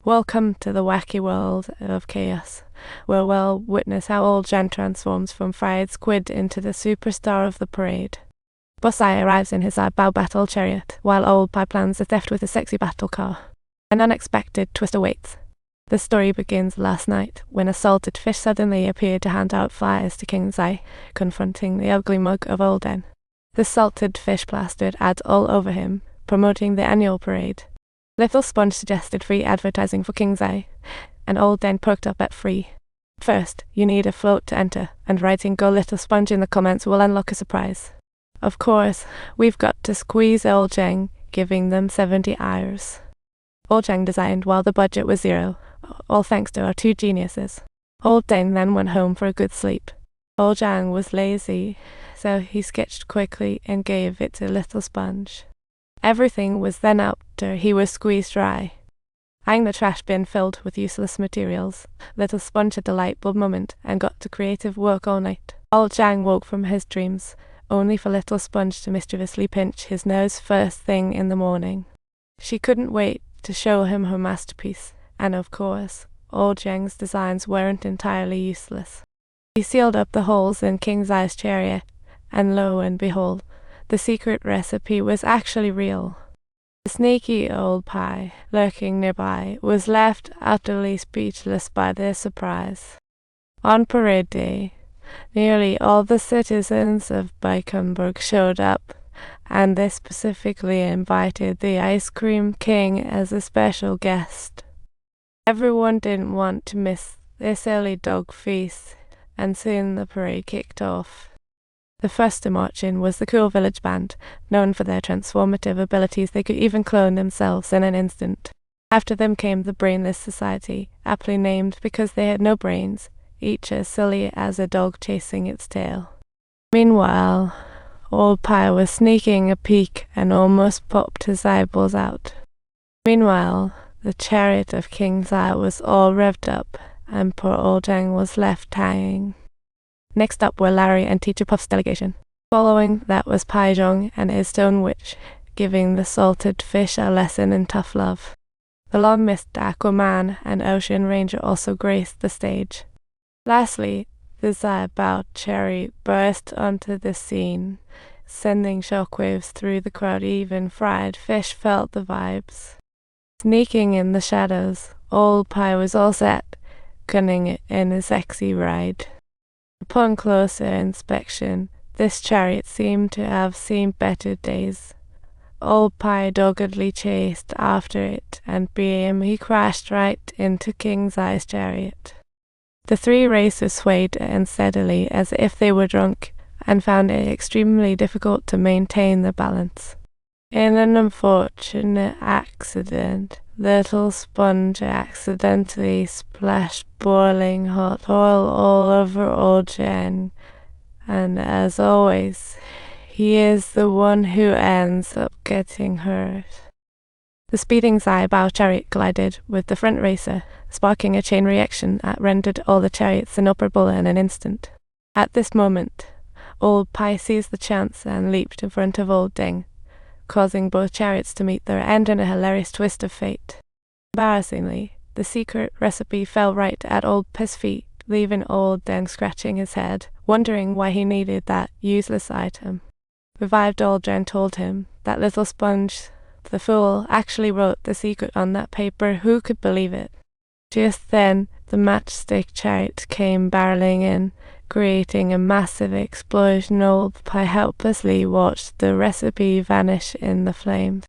Welcome to the wacky world of chaos, where we'll witness how old Zhang transforms from fried squid into the superstar of the parade. Boss Eye arrives in his bow battle chariot, while Old Pie plans a theft with a sexy battle car. An unexpected twist awaits. The story begins last night, when a salted fish suddenly appeared to hand out flyers to King Zai, confronting the ugly mug of Old Den. The salted fish plastered ads all over him, promoting the annual parade. Little Sponge suggested free advertising for King's Eye, and Old Den perked up at free. First, you need a float to enter, and writing "Go Little Sponge" in the comments will unlock a surprise. Of course, we've got to squeeze old Zhang, giving them 70 hours. Old Zhang designed while the budget was zero, all thanks to our two geniuses. Old Den then went home for a good sleep. Old Zhang was lazy, so he sketched quickly and gave it to Little Sponge. Everything was then after he was squeezed dry. Eyeing the trash bin filled with useless materials, Little Sponge had a light bulb moment and got to creative work all night. Old Zhang woke from his dreams, only for Little Sponge to mischievously pinch his nose first thing in the morning. She couldn't wait to show him her masterpiece, and of course, Old Zhang's designs weren't entirely useless. He sealed up the holes in King Zai's chariot, and lo and behold, the secret recipe was actually real. The sneaky old pie, lurking nearby, was left utterly speechless by their surprise. On parade day, nearly all the citizens of Baikonburg showed up, and they specifically invited the Ice Cream King as a special guest. Everyone didn't want to miss this early dog feast, and soon the parade kicked off. The first to march in was the Cool Village Band. Known for their transformative abilities, they could even clone themselves in an instant. After them came the Brainless Society, aptly named because they had no brains, each as silly as a dog chasing its tail. Meanwhile, Old Pie was sneaking a peek and almost popped his eyeballs out. Meanwhile, the chariot of King Zai was all revved up, and poor Old Zhang was left hanging. Next up were Larry and Teacher Puff's delegation. Following that was Pai Zhong and his stone witch, giving the salted fish a lesson in tough love. The long-missed Aquaman and Ocean Ranger also graced the stage. Lastly, the Zai Bao Cherry burst onto the scene, sending shockwaves through the crowd. Even fried fish felt the vibes. Sneaking in the shadows, Old Pie was all set, gunning it in a sexy ride. Upon closer inspection, this chariot seemed to have seen better days. Old Pie doggedly chased after it, and he crashed right into King Zai's chariot. The three racers swayed unsteadily as if they were drunk, and found it extremely difficult to maintain the balance. In an unfortunate accident, Little Sponge accidentally splashed boiling hot oil all over Old Zhang, and as always, he is the one who ends up getting hurt. The speeding Zai Bao chariot collided with the front racer, sparking a chain reaction that rendered all the chariots inoperable in an instant. At this moment, Old Pie seized the chance and leaped in front of Old Deng, causing both chariots to meet their end in a hilarious twist of fate. Embarrassingly, the secret recipe fell right at Old Pi's feet, leaving Old Deng scratching his head, wondering why he needed that useless item. Revived Old Zhang told him that Little Sponge, the fool, actually wrote the secret on that paper. Who could believe it? Just then, the matchstick chariot came barreling in, creating a massive explosion. Old Pie helplessly watched the recipe vanish in the flames.